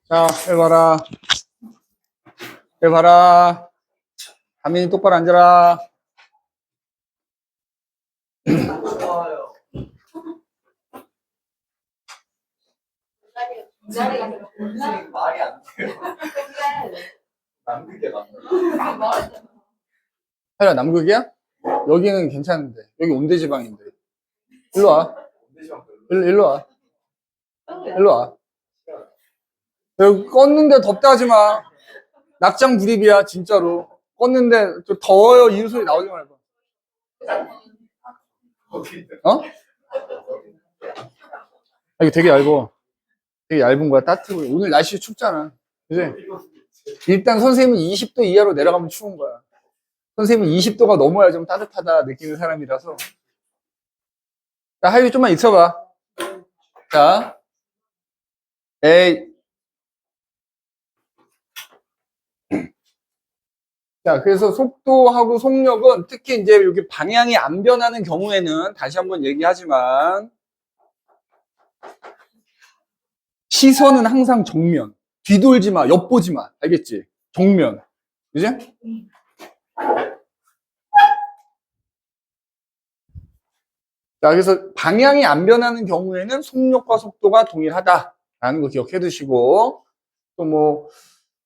자, 해봐라. 해봐라. 가민이 똑바로 앉아라. 말이 안 돼요. 남극에 맞나? 해라, 남극이야? 여기는 괜찮은데. 여기 온대지방인데. 일로 와. 일로 와. 일로 와. 여기 껐는데 덥다 하지 마. 낙장 불입이야, 진짜로. 껐는데 좀 더워요. 이런 소리 나오지 말고. 어? 아, 이거 되게 얇어. 되게 얇은 거야. 따뜻해. 오늘 날씨 춥잖아. 그지? 일단 선생님은 20도 이하로 내려가면 추운 거야. 선생님은 20도가 넘어야 좀 따뜻하다 느끼는 사람이라서. 자, 하율이 좀만 있어봐. 자, 에이. 자, 그래서 속도하고 속력은 특히 이제 여기 방향이 안 변하는 경우에는 다시 한번 얘기하지만 시선은 항상 정면. 뒤돌지 마, 엿보지 마. 알겠지? 정면. 그지? 자, 그래서 방향이 안 변하는 경우에는 속력과 속도가 동일하다라는 거 기억해 두시고, 또 뭐,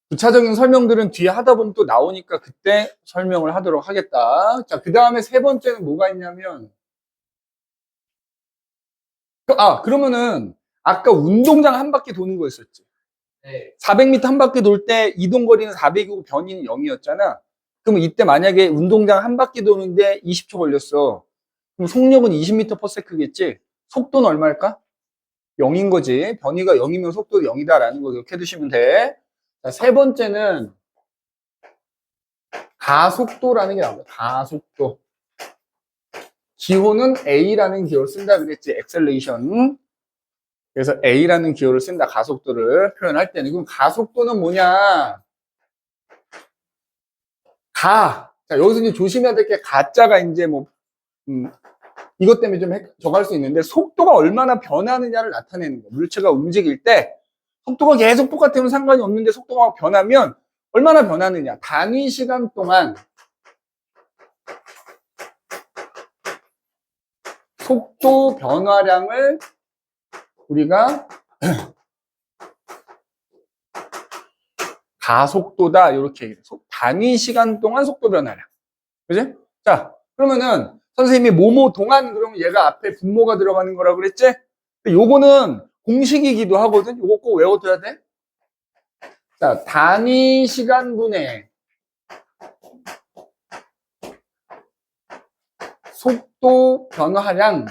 부차적인 설명들은 뒤에 하다 보면 또 나오니까 그때 설명을 하도록 하겠다. 자, 그 다음에 세 번째는 뭐가 있냐면, 그러면은, 아까 운동장 한 바퀴 도는 거였었지. 네. 400m 한 바퀴 돌 때 이동거리는 400이고 변이는 0이었잖아. 그러면 이때 만약에 운동장 한 바퀴 도는데 20초 걸렸어. 그럼 속력은 20m/s겠지? 속도는 얼마일까? 0인 거지. 변이가 0이면 속도도 0이다라는 거 기억해 두시면 돼. 자, 세 번째는 가속도라는 게 나옵니다. 가속도. 기호는 A라는 기호를 쓴다 그랬지. 액셀레이션. 그래서 A라는 기호를 쓴다. 가속도를 표현할 때는. 그럼 가속도는 뭐냐? 자, 여기서 이제 조심해야 될 게 가짜가 이제 뭐, 이것 때문에 좀 적할 수 있는데 속도가 얼마나 변하느냐를 나타내는 거예요. 물체가 움직일 때 속도가 계속 똑같으면 상관이 없는데 속도가 변하면 얼마나 변하느냐. 단위 시간 동안 속도 변화량을 우리가 가속도다 이렇게 얘기해요. 단위 시간 동안 속도 변화량. 그지? 자, 그러면은 선생님이 뭐뭐 동안 그러면 얘가 앞에 분모가 들어가는 거라고 그랬지? 요거는 공식이기도 하거든. 요거 꼭 외워둬야 돼. 자, 단위 시간분의 속도 변화량.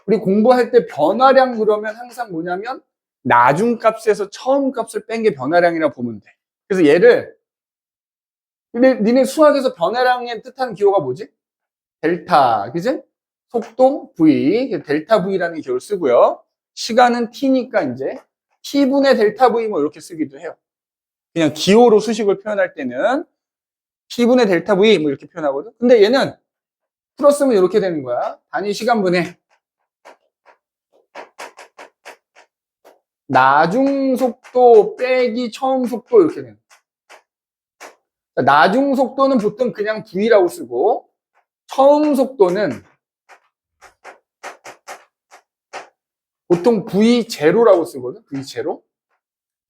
우리 공부할 때 변화량 그러면 항상 뭐냐면 나중값에서 처음값을 뺀 게 변화량이라고 보면 돼. 그래서 얘를 근데 니네 수학에서 변화량의 뜻하는 기호가 뭐지? 델타, 그지? 속도 V, 델타 V라는 기호를 쓰고요. 시간은 T니까 이제 T분의 델타 V 뭐 이렇게 쓰기도 해요. 그냥 기호로 수식을 표현할 때는 T분의 델타 V 뭐 이렇게 표현하거든. 근데 얘는 풀었으면 이렇게 되는 거야. 단위 시간분의 나중 속도 빼기 처음 속도 이렇게 되는 거야. 나중 속도는 보통 그냥 V라고 쓰고 처음 속도는 보통 V0라고 쓰거든. V0.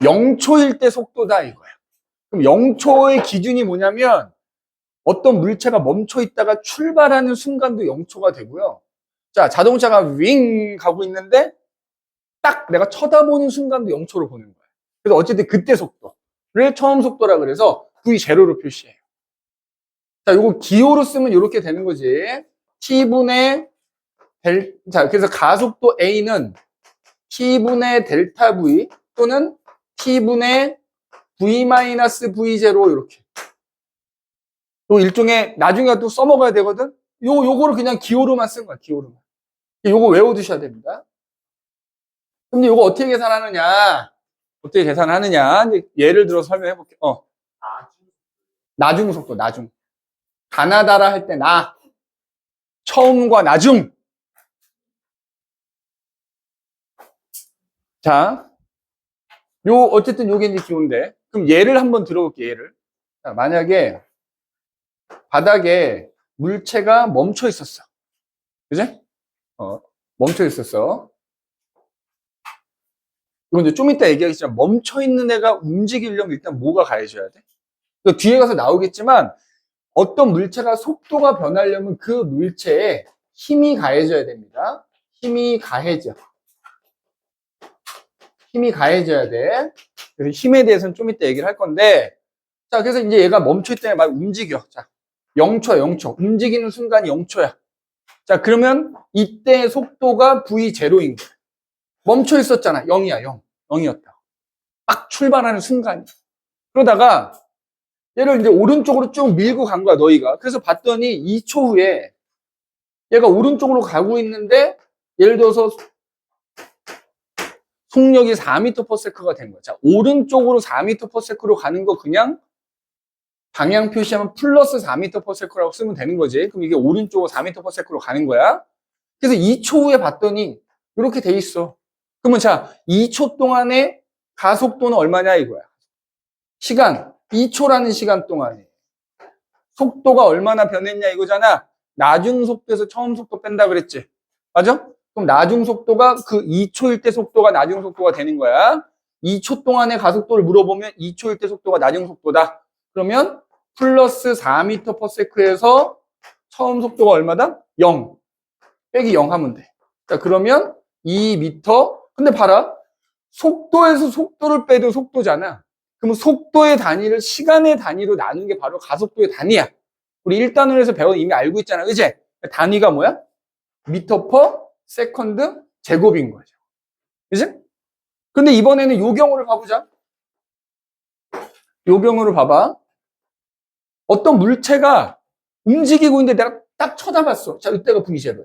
0초일 때 속도다 이거야. 그럼 0초의 기준이 뭐냐면 어떤 물체가 멈춰 있다가 출발하는 순간도 0초가 되고요. 자, 자동차가 윙 가고 있는데 딱 내가 쳐다보는 순간도 0초로 보는 거야. 그래서 어쨌든 그때 속도를 처음 속도라 그래서 V0로 표시해요. 자, 요거 기호로 쓰면 이렇게 되는 거지. T분의 자, 그래서 가속도 A는 T분의 델타 V 또는 T분의 V-V0 이렇게. 요 일종의 나중에 또 써먹어야 되거든. 요거를 그냥 기호로만 쓴 거야. 기호로만. 요거 외워두셔야 됩니다. 근데 요거 어떻게 계산하느냐? 어떻게 계산하느냐? 예를 들어 설명해 볼게요. 나중 속도, 나중. 가나다라 할 때 나. 처음과 나중. 자, 어쨌든 요게 이제 기호인데, 그럼 얘를 한번 들어볼게요, 얘를. 자, 만약에 바닥에 물체가 멈춰 있었어. 그지? 멈춰 있었어. 이건 이제 좀 이따 얘기하겠지만, 멈춰 있는 애가 움직이려면 일단 뭐가 가해져야 돼? 그러니까 뒤에 가서 나오겠지만, 어떤 물체가 속도가 변하려면 그 물체에 힘이 가해져야 됩니다. 힘이 가해져. 힘이 가해져야 돼. 그래서 힘에 대해서는 좀 이따 얘기를 할 건데, 자, 그래서 이제 얘가 멈춰있다가 막 움직여. 자, 0초야, 0초. 움직이는 순간이 0초야. 자, 그러면 이때 속도가 V0인 거야. 멈춰 있었잖아. 0이야, 0. 0이었다. 막 출발하는 순간이. 그러다가 얘를 이제 오른쪽으로 쭉 밀고 간 거야, 너희가. 그래서 봤더니 2초 후에 얘가 오른쪽으로 가고 있는데, 예를 들어서 속력이 4m/s가 된 거야. 자, 오른쪽으로 4m/s로 가는 거 그냥 방향 표시하면 플러스 4m/s라고 쓰면 되는 거지. 그럼 이게 오른쪽으로 4m/s로 가는 거야. 그래서 2초 후에 봤더니 이렇게 돼 있어. 그러면 자, 2초 동안의 가속도는 얼마냐 이거야. 시간, 2초라는 시간 동안에 속도가 얼마나 변했냐 이거잖아. 나중 속도에서 처음 속도 뺀다 그랬지. 맞아? 그럼 나중 속도가 그 2초일 때 속도가 나중 속도가 되는 거야. 2초 동안의 가속도를 물어보면 2초일 때 속도가 나중 속도다. 그러면 플러스 4m/s에서 처음 속도가 얼마다? 0. 빼기 0 하면 돼. 자, 그러면 2m. 근데 봐라. 속도에서 속도를 빼도 속도잖아. 그러면 속도의 단위를 시간의 단위로 나눈 게 바로 가속도의 단위야. 우리 1단원에서 배운 이미 알고 있잖아. 그치? 단위가 뭐야? 미터 퍼 세컨드 제곱인 거죠. 그치? 근데 이번에는 요 경우를 봐보자. 요 경우를 봐봐. 어떤 물체가 움직이고 있는데 내가 딱 쳐다봤어. 자, 이때가 V0야.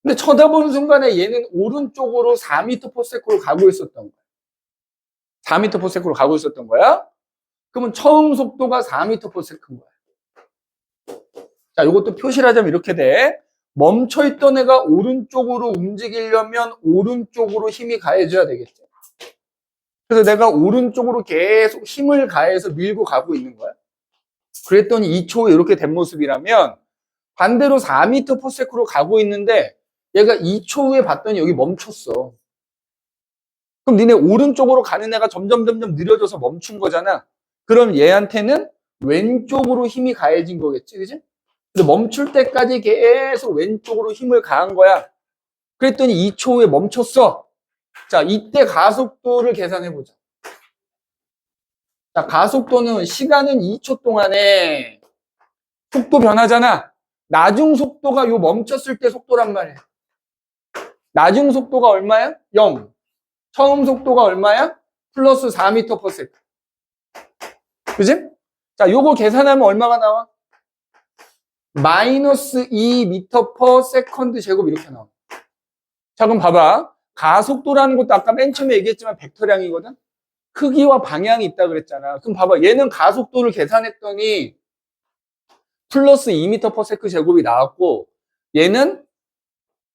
근데 쳐다보는 순간에 얘는 오른쪽으로 4m/s로 가고 있었던 거야. 4m/s로 가고 있었던 거야. 그러면 처음 속도가 4m/s인 거야. 자, 이것도 표시를 하자면 이렇게 돼. 멈춰있던 애가 오른쪽으로 움직이려면 오른쪽으로 힘이 가해져야 되겠죠. 그래서 내가 오른쪽으로 계속 힘을 가해서 밀고 가고 있는 거야. 그랬더니 2초 후에 이렇게 된 모습이라면 반대로 4m/s로 가고 있는데 얘가 2초 후에 봤더니 여기 멈췄어. 그럼 니네 오른쪽으로 가는 애가 점점 느려져서 멈춘 거잖아. 그럼 얘한테는 왼쪽으로 힘이 가해진 거겠지, 그지? 근데 멈출 때까지 계속 왼쪽으로 힘을 가한 거야. 그랬더니 2초 후에 멈췄어. 자, 이때 가속도를 계산해보자. 자, 가속도는 시간은 2초 동안에 속도 변하잖아. 나중 속도가 요 멈췄을 때 속도란 말이야. 나중 속도가 얼마야? 0. 처음 속도가 얼마야? 플러스 4m/s. 그지? 자, 요거 계산하면 얼마가 나와? 마이너스 2m/s 제곱 이렇게 나와. 자, 그럼 봐봐. 가속도라는 것도 아까 맨 처음에 얘기했지만 벡터량이거든? 크기와 방향이 있다 그랬잖아. 그럼 봐봐. 얘는 가속도를 계산했더니 플러스 2m/s 제곱이 나왔고 얘는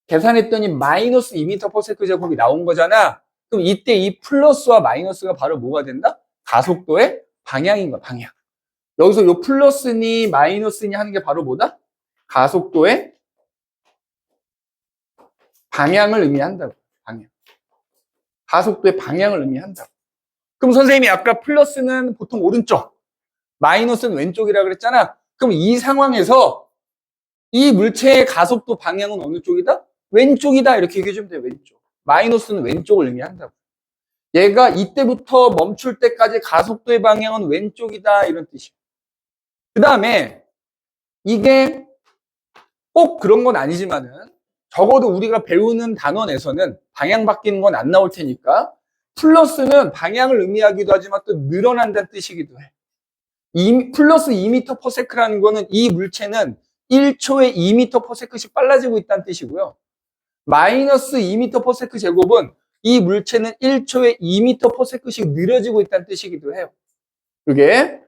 계산했더니 마이너스 2m/s 제곱이 나온 거잖아. 그럼 이때 이 플러스와 마이너스가 바로 뭐가 된다? 가속도의 방향인 거야, 방향. 여기서 요 플러스니 마이너스니 하는 게 바로 뭐다? 가속도의 방향을 의미한다고. 방향. 가속도의 방향을 의미한다고. 그럼 선생님이 아까 플러스는 보통 오른쪽, 마이너스는 왼쪽이라 그랬잖아. 그럼 이 상황에서 이 물체의 가속도 방향은 어느 쪽이다? 왼쪽이다. 이렇게 얘기해주면 돼, 왼쪽. 마이너스는 왼쪽을 의미한다고. 얘가 이때부터 멈출 때까지 가속도의 방향은 왼쪽이다. 이런 뜻이야. 그 다음에 이게 꼭 그런 건 아니지만은 적어도 우리가 배우는 단원에서는 방향 바뀌는 건 안 나올 테니까 플러스는 방향을 의미하기도 하지만 또 늘어난다는 뜻이기도 해. 플러스 2m/s라는 거는 이 물체는 1초에 2m/s씩 빨라지고 있다는 뜻이고요. 마이너스 2m/s 제곱은 이 물체는 1초에 2m/s씩 느려지고 있다는 뜻이기도 해요. 그게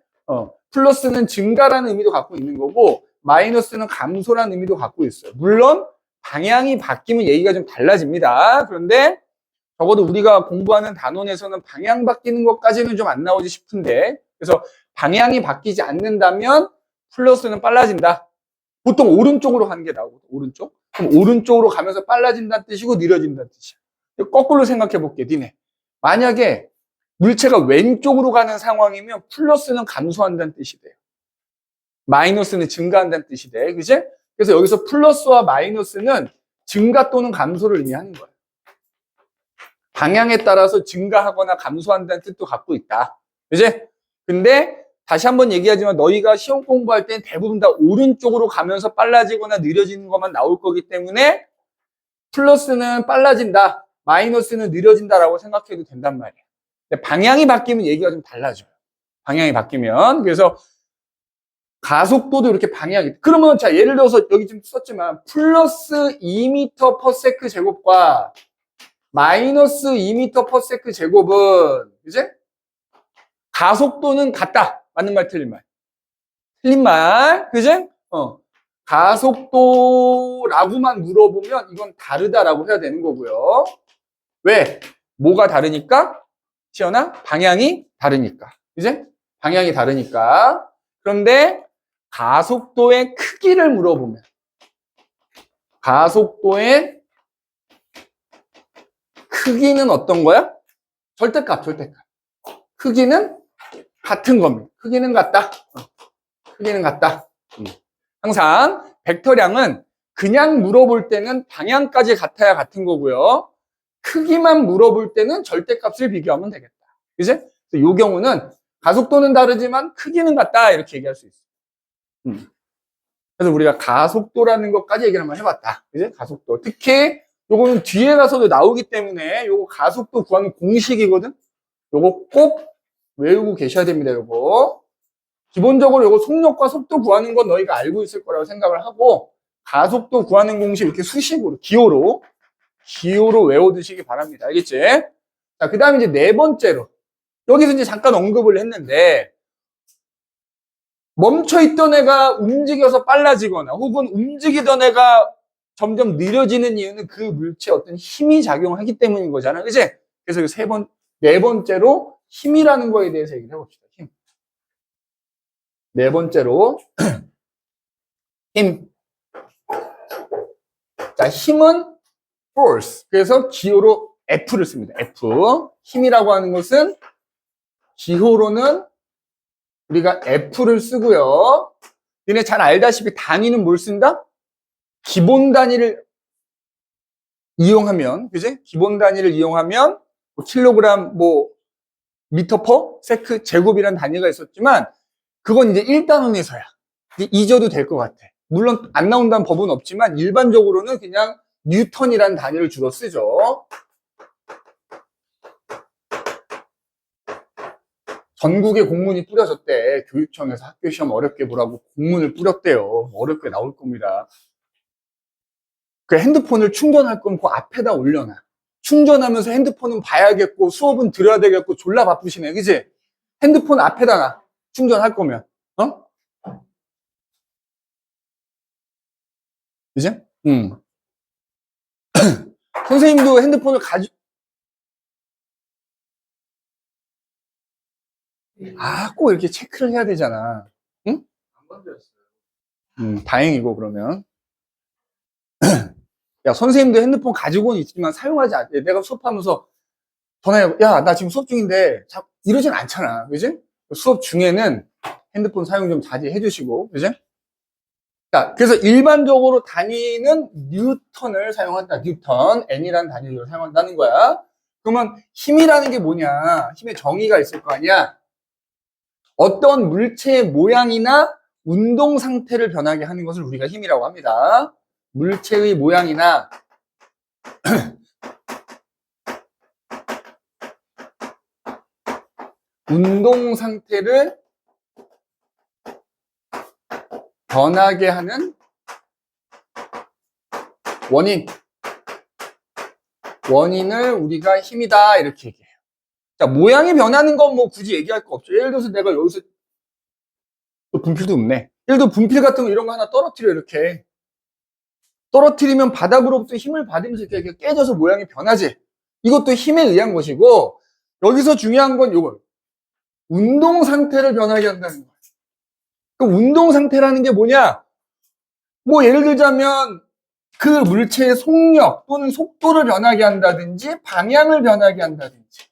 플러스는 증가라는 의미도 갖고 있는 거고 마이너스는 감소라는 의미도 갖고 있어요. 물론 방향이 바뀌면 얘기가 좀 달라집니다. 그런데 적어도 우리가 공부하는 단원에서는 방향 바뀌는 것까지는 좀 안 나오지 싶은데, 그래서 방향이 바뀌지 않는다면 플러스는 빨라진다. 보통 오른쪽으로 가는 게 나오거든. 오른쪽. 그럼 오른쪽으로 가면서 빨라진다는 뜻이고 느려진다는 뜻이야. 거꾸로 생각해 볼게, 니네. 만약에 물체가 왼쪽으로 가는 상황이면 플러스는 감소한다는 뜻이 돼요. 마이너스는 증가한다는 뜻이 돼. 그지? 그래서 여기서 플러스와 마이너스는 증가 또는 감소를 의미하는 거예요. 방향에 따라서 증가하거나 감소한다는 뜻도 갖고 있다. 그지? 근데 다시 한번 얘기하지만 너희가 시험 공부할 땐 대부분 다 오른쪽으로 가면서 빨라지거나 느려지는 것만 나올 거기 때문에 플러스는 빨라진다, 마이너스는 느려진다라고 생각해도 된단 말이야. 근데 방향이 바뀌면 얘기가 좀 달라져요. 방향이 바뀌면. 그래서 가속도도 이렇게 방향이. 그러면 자, 예를 들어서 여기 좀 썼지만 플러스 2m/s 제곱과 마이너스 2m/s 제곱은 이제 가속도는 같다. 맞는 말, 틀린 말? 틀린 말. 그지? 가속도라고만 물어보면 이건 다르다라고 해야 되는 거고요. 왜? 뭐가 다르니까? 시연아? 방향이 다르니까. 이제? 방향이 다르니까. 그런데 가속도의 크기를 물어보면 가속도의 크기는 어떤 거야? 절대값, 절대값. 크기는 같은 겁니다. 크기는 같다. 크기는 같다. 항상 벡터량은 그냥 물어볼 때는 방향까지 같아야 같은 거고요. 크기만 물어볼 때는 절대값을 비교하면 되겠다. 그지? 이 경우는 가속도는 다르지만 크기는 같다. 이렇게 얘기할 수 있어. 그래서 우리가 가속도라는 것까지 얘기를 한번 해봤다. 그지? 가속도. 특히 요거는 뒤에 가서도 나오기 때문에 요거 가속도 구하는 공식이거든? 요거 꼭 외우고 계셔야 됩니다. 요거. 기본적으로 요거 속력과 속도 구하는 건 너희가 알고 있을 거라고 생각을 하고, 가속도 구하는 공식 이렇게 수식으로, 기호로 외워두시기 바랍니다. 알겠지? 자, 그 다음에 이제 네 번째로. 여기서 이제 잠깐 언급을 했는데, 멈춰있던 애가 움직여서 빨라지거나, 혹은 움직이던 애가 점점 느려지는 이유는 그 물체에 어떤 힘이 작용하기 때문인 거잖아. 그치? 그래서 네 번째로 힘이라는 거에 대해서 얘기를 해봅시다. 힘. 네 번째로, 힘. 자, 힘은 force. 그래서 기호로 F를 씁니다. F. 힘이라고 하는 것은 기호로는 우리가 F를 쓰고요. 너네 잘 알다시피 단위는 뭘 쓴다? 기본 단위를 이용하면, 그지? 기본 단위를 이용하면 뭐 킬로그램, 뭐 미터 퍼 세크 제곱이라는 단위가 있었지만 그건 이제 1단원에서야. 잊어도 될 것 같아. 물론 안 나온다는 법은 없지만 일반적으로는 그냥 뉴턴이라는 단위를 주로 쓰죠. 전국에 공문이 뿌려졌대. 교육청에서 학교 시험 어렵게 보라고 공문을 뿌렸대요. 어렵게 나올 겁니다. 그 핸드폰을 충전할 건 그 앞에다 올려놔. 충전하면서 핸드폰은 봐야겠고 수업은 들어야 되겠고 졸라 바쁘시네. 그지? 핸드폰 앞에다 놔. 충전할 거면. 그지? 선생님도 핸드폰을 꼭 이렇게 체크를 해야 되잖아. 응? 안 건드렸어요. 다행이고, 그러면. 야, 선생님도 핸드폰 가지고는 있지만 사용하지 않 내가 수업하면서 전화해, 야, 나 지금 수업 중인데, 이러진 않잖아. 그지? 수업 중에는 핸드폰 사용 좀 자제해 주시고, 그지? 자, 그래서 일반적으로 단위는 뉴턴을 사용한다. 뉴턴, N이라는 단위를 사용한다는 거야. 그러면 힘이라는 게 뭐냐? 힘의 정의가 있을 거 아니야? 어떤 물체의 모양이나 운동 상태를 변하게 하는 것을 우리가 힘이라고 합니다. 물체의 모양이나 운동 상태를 변하게 하는 원인을 우리가 힘이다 이렇게 얘기해요. 자, 모양이 변하는 건 뭐 굳이 얘기할 거 없죠. 예를 들어서 내가 여기서 또 분필도 없네. 예를 들어 분필 같은 거 이런 거 하나 떨어뜨려 이렇게. 떨어뜨리면 바닥으로부터 힘을 받으면서 이렇게 깨져서 모양이 변하지. 이것도 힘에 의한 것이고, 여기서 중요한 건 요거. 운동 상태를 변하게 한다는 거예요. 그 운동 상태라는 게 뭐냐? 뭐 예를 들자면 그 물체의 속력 또는 속도를 변하게 한다든지 방향을 변하게 한다든지.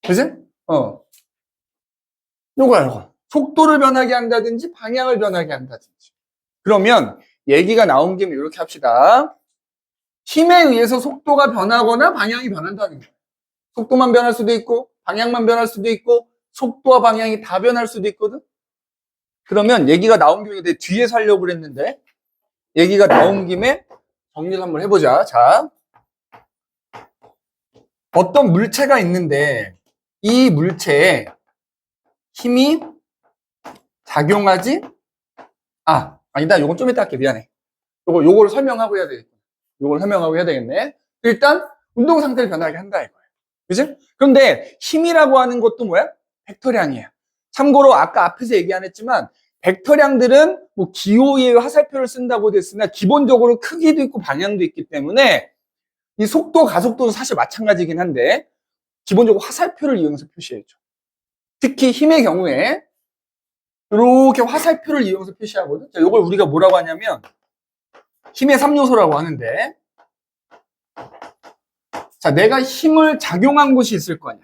그지? 요거야, 요거. 속도를 변하게 한다든지 방향을 변하게 한다든지. 그러면 얘기가 나온 김에 이렇게 합시다. 힘에 의해서 속도가 변하거나 방향이 변한다는 거예요. 속도만 변할 수도 있고 방향만 변할 수도 있고 속도와 방향이 다 변할 수도 있거든. 그러면 얘기가 나온 김에 내 뒤에서 하려고 그랬는데 얘기가 나온 김에 정리를 한번 해보자. 자, 어떤 물체가 있는데 이 물체에 힘이 작용하지? 아니다. 요건 좀 이따 할게. 미안해. 요걸 설명하고 해야 되겠다. 요걸 설명하고 해야 되겠네. 일단 운동 상태를 변하게 한다 이거예요. 그지? 그런데 힘이라고 하는 것도 뭐야? 벡터량이에요. 참고로 아까 앞에서 얘기 안 했지만 벡터량들은 뭐 기호의 화살표를 쓴다고 됐으나 기본적으로 크기도 있고 방향도 있기 때문에 이 속도, 가속도도 사실 마찬가지긴 한데 기본적으로 화살표를 이용해서 표시해줘. 특히 힘의 경우에 이렇게 화살표를 이용해서 표시하거든. 자, 이걸 우리가 뭐라고 하냐면 힘의 3요소라고 하는데, 자, 내가 힘을 작용한 곳이 있을 거냐.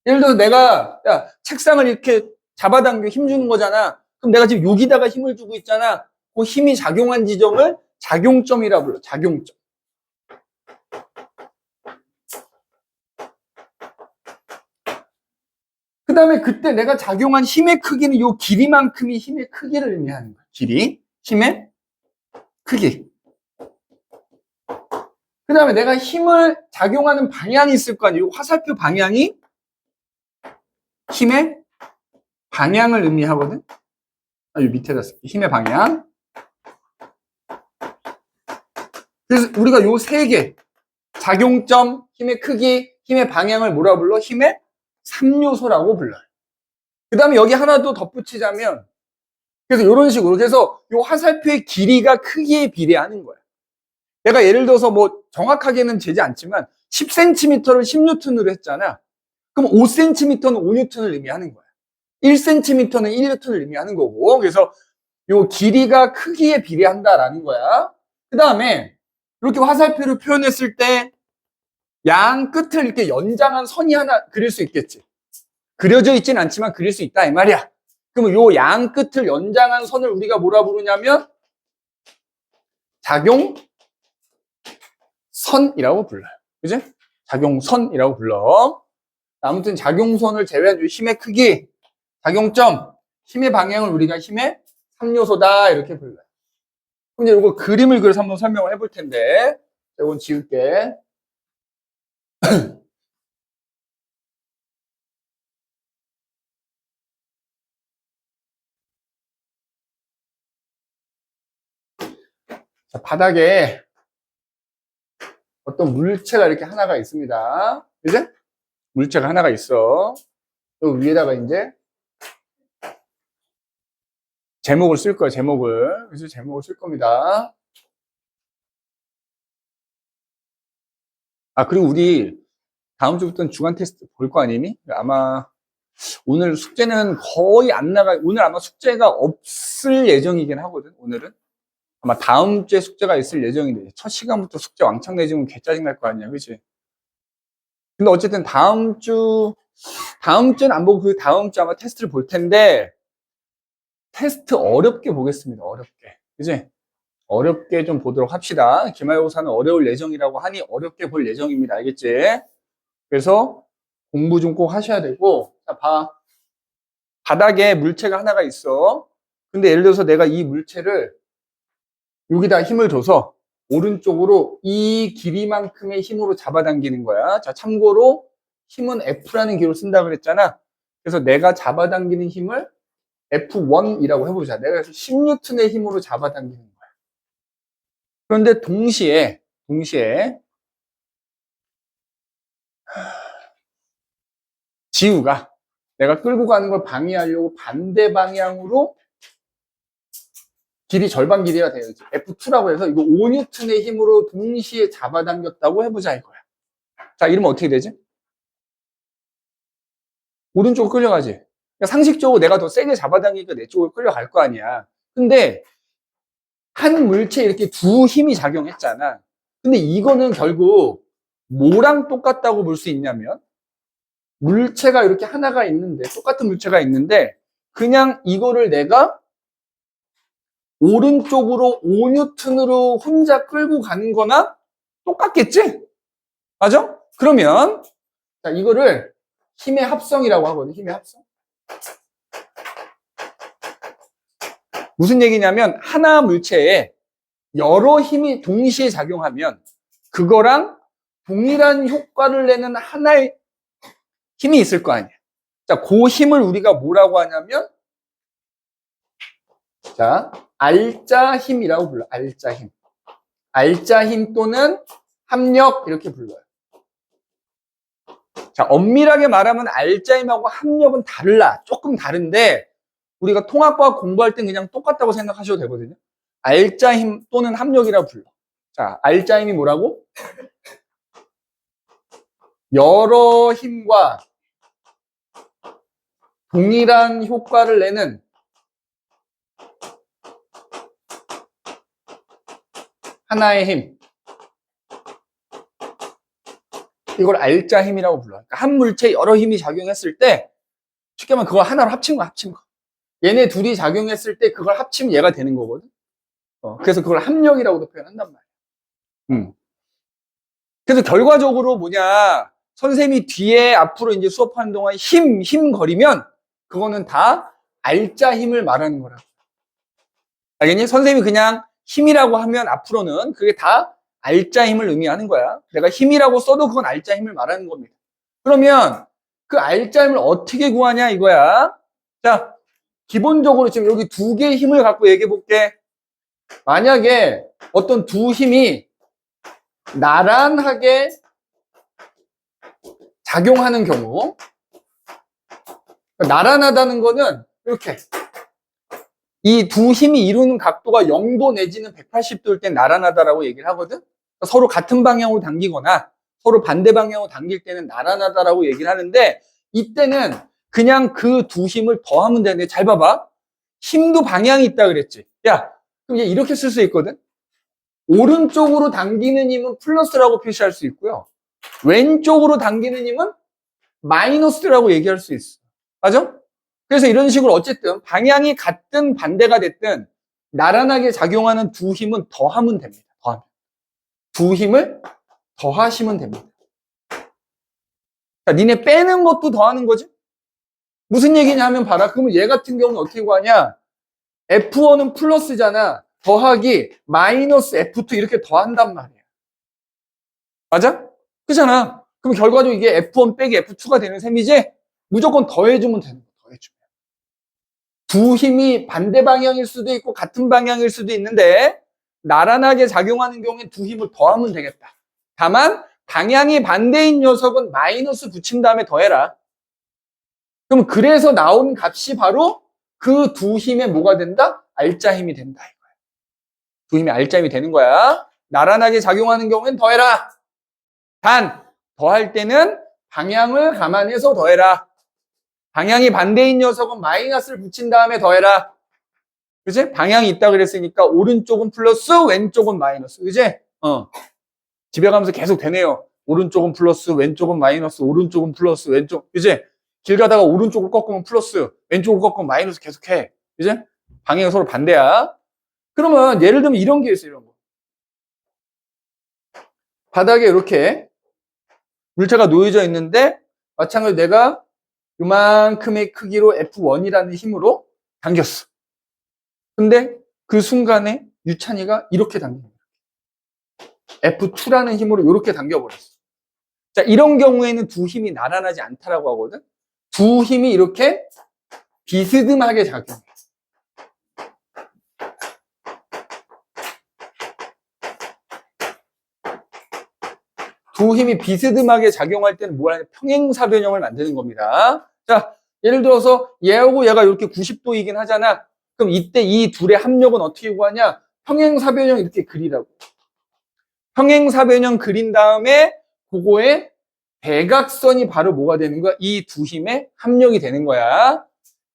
예를 들어서 내가 책상을 이렇게 잡아당겨 힘 주는 거잖아. 그럼 내가 지금 여기다가 힘을 주고 있잖아. 그 힘이 작용한 지점을 작용점이라고 불러. 작용점. 그 다음에 그때 내가 작용한 힘의 크기는 요 길이만큼이 힘의 크기를 의미하는 거야. 길이, 힘의 크기. 그 다음에 내가 힘을 작용하는 방향이 있을 거 아니에요. 화살표 방향이 힘의 방향을 의미하거든. 요 밑에다 쓸게. 힘의 방향. 그래서 우리가 요 세 개, 작용점, 힘의 크기, 힘의 방향을 뭐라 불러? 힘의 3요소라고 불러요. 그 다음에 여기 하나 더 덧붙이자면, 그래서 이런 식으로, 그래서 요 화살표의 길이가 크기에 비례하는 거야. 내가 예를 들어서 뭐 정확하게는 재지 않지만 10cm를 10N으로 했잖아. 그럼 5cm는 5N을 의미하는 거야. 1cm는 1N을 의미하는 거고. 그래서 요 길이가 크기에 비례한다라는 거야. 그 다음에 이렇게 화살표를 표현했을 때 양 끝을 이렇게 연장한 선이 하나 그릴 수 있겠지. 그려져 있진 않지만 그릴 수 있다 이 말이야. 그러면 요 양 끝을 연장한 선을 우리가 뭐라 부르냐면 작용선이라고 불러요. 그지? 작용선이라고 불러. 아무튼 작용선을 제외한 요 힘의 크기, 작용점, 힘의 방향을 우리가 힘의 3요소다 이렇게 불러요. 그럼 이제 이거 그림을 그려서 한번 설명을 해볼 텐데, 이건 지울게. 자, 바닥에 어떤 물체가 이렇게 하나가 있습니다. 그지? 물체가 하나가 있어. 여기 위에다가 이제 제목을 쓸 거야, 제목을. 그래서 제목을 쓸 겁니다. 그리고 우리 다음 주부터는 주간 테스트 볼 거 아니니? 아마 오늘 숙제는 거의 안 오늘 아마 숙제가 없을 예정이긴 하거든, 오늘은. 아마 다음 주에 숙제가 있을 예정인데, 첫 시간부터 숙제 왕창 내주면 개 짜증 날 거 아니야, 그치? 근데 어쨌든 다음 주는 안 보고 그 다음 주 아마 테스트를 볼 텐데, 테스트 어렵게 보겠습니다, 어렵게. 그치? 어렵게 좀 보도록 합시다. 기말고사는 어려울 예정이라고 하니 어렵게 볼 예정입니다. 알겠지? 그래서 공부 좀 꼭 하셔야 되고, 자, 바닥에 물체가 하나가 있어. 근데 예를 들어서 내가 이 물체를 여기다 힘을 줘서 오른쪽으로 이 길이만큼의 힘으로 잡아당기는 거야. 자, 참고로 힘은 F라는 기호를 쓴다 그랬잖아. 그래서 내가 잡아당기는 힘을 F1이라고 해보자. 내가 그래서 10N의 힘으로 잡아당기는 거야. 그런데 동시에 지우가 내가 끌고 가는 걸 방해하려고 반대 방향으로 길이 절반 길이가 돼요. F2라고 해서 이거 5N의 힘으로 동시에 잡아당겼다고 해보자 이거야. 자, 이러면 어떻게 되지? 오른쪽으로 끌려가지. 그러니까 상식적으로 내가 더 세게 잡아당기니까 내 쪽으로 끌려갈 거 아니야. 근데 한 물체에 이렇게 두 힘이 작용했잖아. 근데 이거는 결국 뭐랑 똑같다고 볼 수 있냐면 물체가 이렇게 하나가 있는데 똑같은 물체가 있는데 그냥 이거를 내가 오른쪽으로 5N으로 혼자 끌고 가는 거나 똑같겠지? 맞아? 그러면 자, 이거를 힘의 합성이라고 하거든. 힘의 합성. 무슨 얘기냐면 하나 물체에 여러 힘이 동시에 작용하면 그거랑 동일한 효과를 내는 하나의 힘이 있을 거 아니야. 자, 그 힘을 우리가 뭐라고 하냐면 자, 알자 힘이라고 불러. 알자 힘. 알자 힘 또는 합력 이렇게 불러요. 자, 엄밀하게 말하면 알자 힘하고 합력은 달라. 조금 다른데 우리가 통합과학 공부할 땐 그냥 똑같다고 생각하셔도 되거든요. 알자 힘 또는 합력이라고 불러. 자, 알자 힘이 뭐라고? 여러 힘과 동일한 효과를 내는 하나의 힘. 이걸 알자 힘이라고 불러요. 그러니까 한 물체에 여러 힘이 작용했을 때 쉽게 말하면 그걸 하나로 합친 거야, 합친 거. 얘네 둘이 작용했을 때 그걸 합치면 얘가 되는 거거든. 그래서 그걸 합력이라고도 표현한단 말이야. 그래서 결과적으로 뭐냐, 선생님이 뒤에 앞으로 이제 수업하는 동안 힘 거리면 그거는 다 알자 힘을 말하는 거라고. 알겠니? 선생님이 그냥 힘이라고 하면 앞으로는 그게 다 알자 힘을 의미하는 거야. 내가 힘이라고 써도 그건 알자 힘을 말하는 겁니다. 그러면 그 알자 힘을 어떻게 구하냐 이거야. 자, 기본적으로 지금 여기 두 개의 힘을 갖고 얘기해 볼게. 만약에 어떤 두 힘이 나란하게 작용하는 경우, 나란하다는 거는 이렇게 이 두 힘이 이루는 각도가 0도 내지는 180도일 땐 나란하다라고 얘기를 하거든. 서로 같은 방향으로 당기거나 서로 반대 방향으로 당길 때는 나란하다라고 얘기를 하는데 이때는 그냥 그 두 힘을 더하면 되는데 잘 봐봐. 힘도 방향이 있다 그랬지. 야, 그럼 얘 이렇게 쓸 수 있거든. 오른쪽으로 당기는 힘은 플러스라고 표시할 수 있고요. 왼쪽으로 당기는 힘은 마이너스라고 얘기할 수 있어. 맞아? 그래서 이런 식으로 어쨌든 방향이 같든 반대가 됐든 나란하게 작용하는 두 힘은 더하면 됩니다. 더하면. 두 힘을 더하시면 됩니다. 자, 니네 빼는 것도 더하는 거지? 무슨 얘기냐 하면 봐라. 그러면 얘 같은 경우는 어떻게 구하냐? F1은 플러스잖아. 더하기 마이너스 F2 이렇게 더한단 말이야. 맞아? 그잖아. 그럼 결과적으로 이게 F1 빼기 F2가 되는 셈이지? 무조건 더해주면 되는 거야. 더해주면. 두 힘이 반대 방향일 수도 있고 같은 방향일 수도 있는데 나란하게 작용하는 경우엔 두 힘을 더하면 되겠다. 다만 방향이 반대인 녀석은 마이너스 붙인 다음에 더해라. 그럼 그래서 나온 값이 바로 그 두 힘의 뭐가 된다? 알자 힘이 된다 이거야. 두 힘의 알자 힘이 되는 거야. 나란하게 작용하는 경우엔 더해라. 단 더할 때는 방향을 감안해서 더해라. 방향이 반대인 녀석은 마이너스를 붙인 다음에 더해라. 그치? 방향이 있다 그랬으니까 오른쪽은 플러스, 왼쪽은 마이너스. 그치? 집에 가면서 계속 되네요. 오른쪽은 플러스, 왼쪽은 마이너스, 오른쪽은 플러스, 왼쪽. 그치? 길 가다가 오른쪽을 꺾으면 플러스, 왼쪽을 꺾으면 마이너스 계속해. 그치? 방향이 서로 반대야. 그러면 예를 들면 이런 게 있어요. 이런 거. 바닥에 이렇게 물체가 놓여져 있는데 마찬가지로 내가 이만큼의 크기로 F1이라는 힘으로 당겼어. 근데 그 순간에 유찬이가 이렇게 당깁니다. F2라는 힘으로 이렇게 당겨버렸어. 자, 이런 경우에는 두 힘이 나란하지 않다라고 하거든. 두 힘이 이렇게 비스듬하게 작용해. 두 힘이 비스듬하게 작용할 때는 뭐라 하냐? 평행사변형을 만드는 겁니다. 자, 예를 들어서 얘하고 얘가 이렇게 90도이긴 하잖아. 그럼 이때 이 둘의 합력은 어떻게 구하냐? 평행사변형 이렇게 그리라고. 평행사변형 그린 다음에 그거에 대각선이 바로 뭐가 되는 거야? 이 두 힘의 합력이 되는 거야.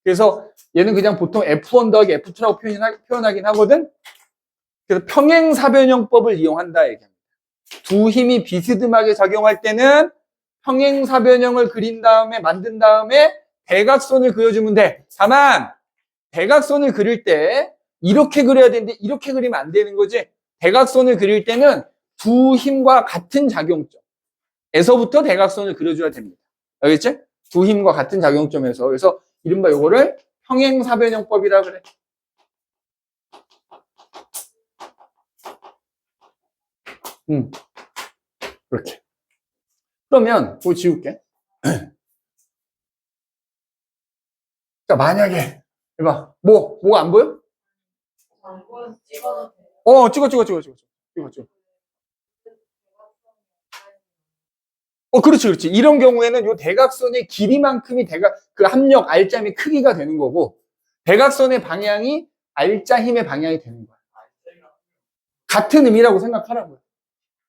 그래서 얘는 그냥 보통 F1 더하기 F2라고 표현하긴 하거든. 그래서 평행사변형법을 이용한다 얘기합니다. 두 힘이 비스듬하게 작용할 때는 평행사변형을 그린 다음에 만든 다음에 대각선을 그려주면 돼. 다만 대각선을 그릴 때 이렇게 그려야 되는데 이렇게 그리면 안 되는 거지. 대각선을 그릴 때는 두 힘과 같은 작용점에서부터 대각선을 그려줘야 됩니다. 알겠지? 두 힘과 같은 작용점에서. 그래서 이른바 요거를 평행사변형법이라 그래. 그렇게. 그러면 그거 지울게. 자, 만약에 해봐. 뭐가 안 보여? 찍어. 그렇지. 이런 경우에는 요 대각선의 길이만큼이 그 합력 알짜힘의 크기가 되는 거고, 대각선의 방향이 알짜 힘의 방향이 되는 거야. 같은 의미라고 생각하라고요.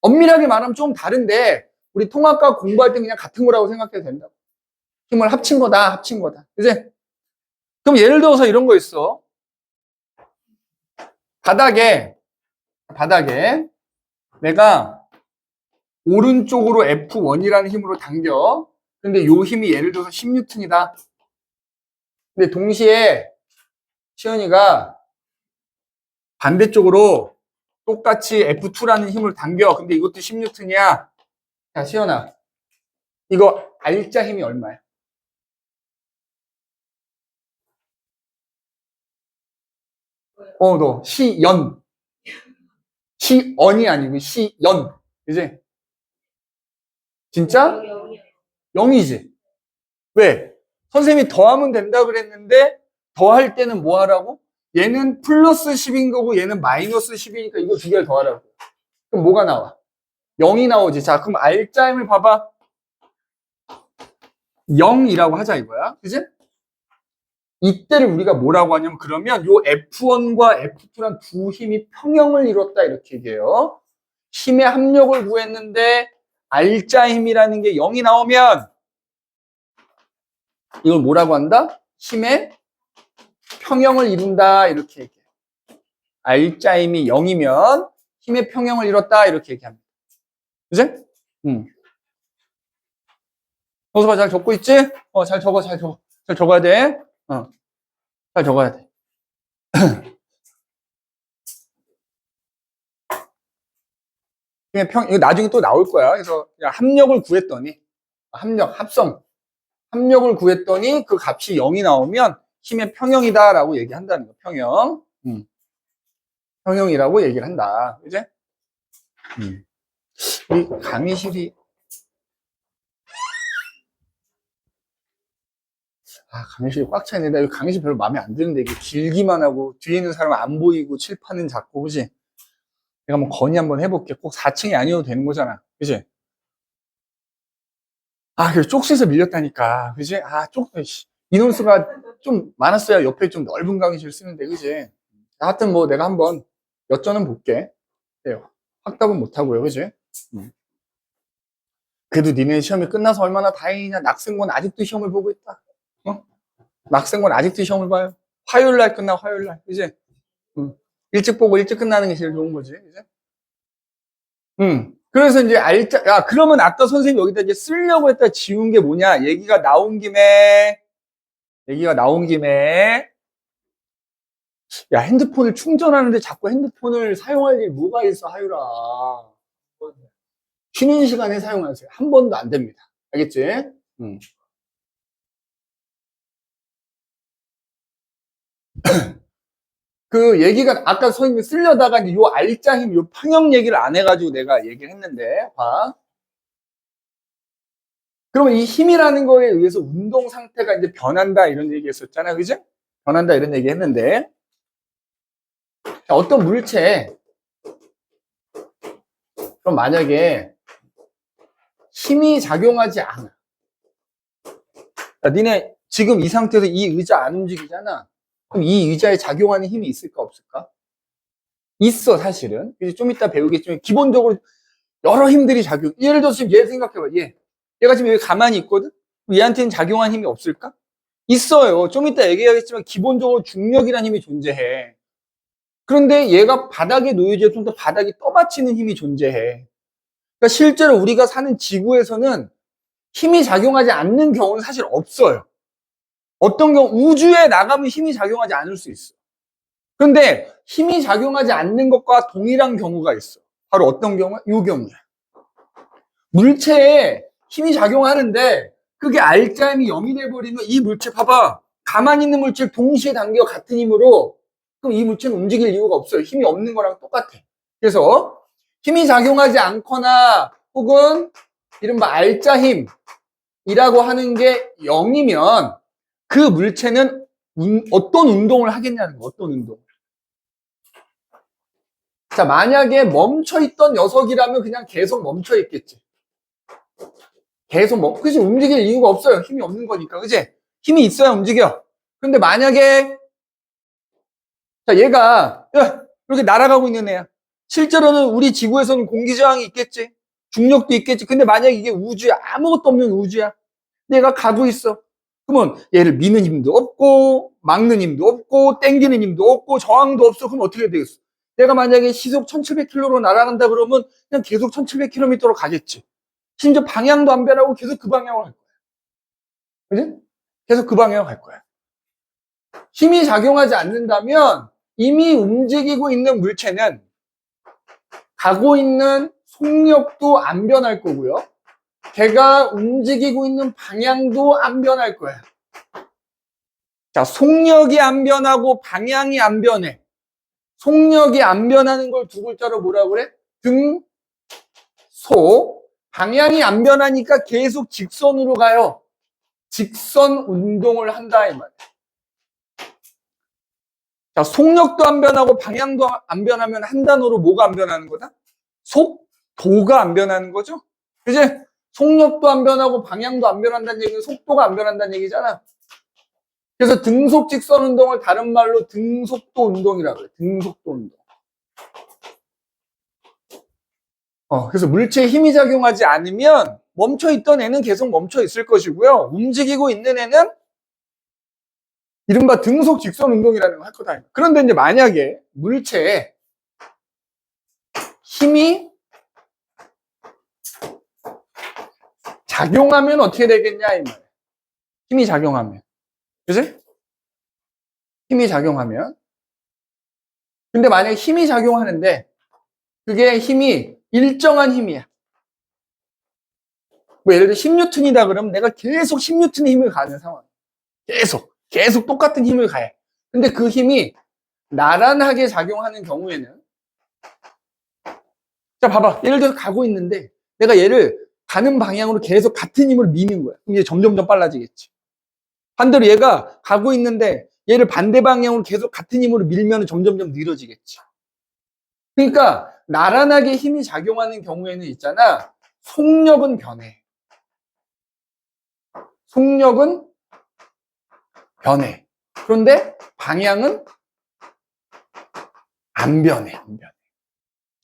엄밀하게 말하면 좀 다른데, 우리 통합과 공부할 때 그냥 같은 거라고 생각해도 된다고. 힘을 합친 거다. 그지? 그럼 예를 들어서 이런 거 있어. 바닥에 내가 오른쪽으로 F1이라는 힘으로 당겨. 근데 요 힘이 예를 들어서 10N이다. 근데 동시에 시연이가 반대쪽으로 똑같이 F2라는 힘을 당겨. 근데 이것도 10N이야. 자, 시연아. 이거 알짜 힘이 얼마야? 너 시연이 아니고 시연. 그지? 진짜? 0이지. 왜? 선생님이 더하면 된다 그랬는데 더할 때는 뭐 하라고? 얘는 플러스 10인 거고 얘는 마이너스 10이니까 이거 두 개를 더하라고. 그럼 뭐가 나와? 0이 나오지. 자, 그럼 알짜힘을 봐봐. 0이라고 하자 이거야. 그지? 이때를 우리가 뭐라고 하냐면 그러면 요 F1과 F2란 두 힘이 평형을 이뤘다 이렇게 얘기해요. 힘의 합력을 구했는데 알짜 힘이라는 게 0이 나오면 이걸 뭐라고 한다? 힘의 평형을 이룬다 이렇게 얘기해요. 알짜 힘이 0이면 힘의 평형을 이뤘다 이렇게 얘기합니다. 그치? 너서 잘 적고 있지? 잘 적어. 잘 적어야 돼. 잘 적어야 돼. 이거 나중에 또 나올 거야. 그래서 합력을 구했더니 합력을 구했더니 그 값이 0이 나오면 힘의 평형이다라고 얘기한다는 거. 평형. 평형이라고 얘기를 한다. 그지? 이 강의실이 강의실이 꽉 차 있는데 강의실 별로 마음에 안 드는데 이게 길기만 하고 뒤에 있는 사람 안 보이고 칠판은 작고 그지? 내가 한번 건의 한번 해볼게. 꼭 4층이 아니어도 되는 거잖아. 그지? 그래서 쪽수에서 밀렸다니까. 그지? 인원수가 좀 많았어야 옆에 좀 넓은 강의실 쓰는데, 그지? 하여튼 뭐 내가 한번 여쭤는 볼게. 네, 확답은 못하고요. 그지? 그래도 니네 시험이 끝나서 얼마나 다행이냐. 낙생권 아직도 시험을 보고 있다. 낙생권 아직도 시험을 봐요. 화요일날 끝나, 화요일날. 그지? 일찍 보고 일찍 끝나는 게 제일 좋은 거지. 그지? 그래서 이제 그러면 아까 선생님이 여기다 이제 쓰려고 했다 지운 게 뭐냐? 얘기가 나온 김에, 핸드폰을 충전하는데 자꾸 핸드폰을 사용할 일 뭐가 있어, 하유라. 쉬는 시간에 사용하세요. 한 번도 안 됩니다. 알겠지? 그 얘기가 아까 선생님이 쓰려다가 이제 요 알짜 힘, 요 평형 얘기를 안 해가지고 내가 얘기를 했는데, 봐. 그러면 이 힘이라는 거에 의해서 운동 상태가 이제 변한다 이런 얘기 했었잖아. 그죠? 변한다 이런 얘기 했는데, 자, 어떤 물체, 그럼 만약에 힘이 작용하지 않아. 자, 니네 지금 이 상태에서 이 의자 안 움직이잖아. 그럼 이 의자에 작용하는 힘이 있을까 없을까? 있어, 사실은. 좀 이따 배우겠지만 기본적으로 여러 힘들이 작용. 예를 들어서 지금 얘 생각해봐. 얘가 지금 여기 가만히 있거든? 얘한테는 작용한 힘이 없을까? 있어요. 좀 이따 얘기하겠지만 기본적으로 중력이라는 힘이 존재해. 그런데 얘가 바닥에 놓여져 있으면 바닥이 떠받치는 힘이 존재해. 그러니까 실제로 우리가 사는 지구에서는 힘이 작용하지 않는 경우는 사실 없어요. 어떤 경우 우주에 나가면 힘이 작용하지 않을 수 있어. 그런데 힘이 작용하지 않는 것과 동일한 경우가 있어. 바로 어떤 경우야? 이 경우야. 물체에 힘이 작용하는데 그게 알자임이 0이 돼버리면 이 물체 봐봐. 가만히 있는 물체를 동시에 당겨 같은 힘으로 그럼 이 물체는 움직일 이유가 없어요. 힘이 없는 거랑 똑같아. 그래서 힘이 작용하지 않거나 혹은 이른바 알자 힘이라고 하는 게 0이면 그 물체는 어떤 운동을 하겠냐는 거야. 어떤 운동. 자, 만약에 멈춰있던 녀석이라면 그냥 계속 멈춰있겠지. 그치? 움직일 이유가 없어요. 힘이 없는 거니까. 그치? 힘이 있어야 움직여. 근데 만약에, 자, 얘가, 이렇게 날아가고 있는 애야. 실제로는 우리 지구에서는 공기저항이 있겠지. 중력도 있겠지. 근데 만약에 이게 우주야. 아무것도 없는 우주야. 근데 얘가 가고 있어. 그러면 얘를 미는 힘도 없고, 막는 힘도 없고, 땡기는 힘도 없고, 저항도 없어. 그럼 어떻게 되겠어? 내가 만약에 시속 1700km로 날아간다 그러면 그냥 계속 1700km로 가겠지. 심지어 방향도 안 변하고 계속 그 방향으로 갈 거야. 그지? 계속 그 방향으로 갈 거야. 힘이 작용하지 않는다면 이미 움직이고 있는 물체는 가고 있는 속력도 안 변할 거고요. 걔가 움직이고 있는 방향도 안 변할 거야. 자, 속력이 안 변하고 방향이 안 변해. 속력이 안 변하는 걸 두 글자로 뭐라고 그래? 등속. 방향이 안 변하니까 계속 직선으로 가요. 직선 운동을 한다 이 말이야. 자, 속력도 안 변하고 방향도 안 변하면 한 단어로 뭐가 안 변하는 거다? 속도가 안 변하는 거죠? 그지? 속력도 안 변하고 방향도 안 변한다는 얘기는 속도가 안 변한다는 얘기잖아. 그래서 등속 직선 운동을 다른 말로 등속도 운동이라고 그래. 등속도 운동. 그래서 물체에 힘이 작용하지 않으면 멈춰있던 애는 계속 멈춰 있을 것이고요. 움직이고 있는 애는 이른바 등속 직선 운동이라는 걸 할 거다. 그런데 이제 만약에 물체에 힘이 작용하면 어떻게 되겠냐 이 말이야. 힘이 작용하면. 그치? 힘이 작용하면. 근데 만약에 힘이 작용하는데 그게 힘이 일정한 힘이야. 뭐 예를 들어 10N이다 그러면 내가 계속 10N의 힘을 가는 상황. 계속 똑같은 힘을 가해. 근데 그 힘이 나란하게 작용하는 경우에는 자 봐봐. 예를 들어서 가고 있는데 내가 얘를 가는 방향으로 계속 같은 힘을 미는 거야. 그럼 이제 점점점 빨라지겠지. 반대로 얘가 가고 있는데 얘를 반대 방향으로 계속 같은 힘으로 밀면 점점점 느려지겠지. 그러니까 나란하게 힘이 작용하는 경우에는 있잖아. 속력은 변해. 속력은 변해. 그런데 방향은 안 변해.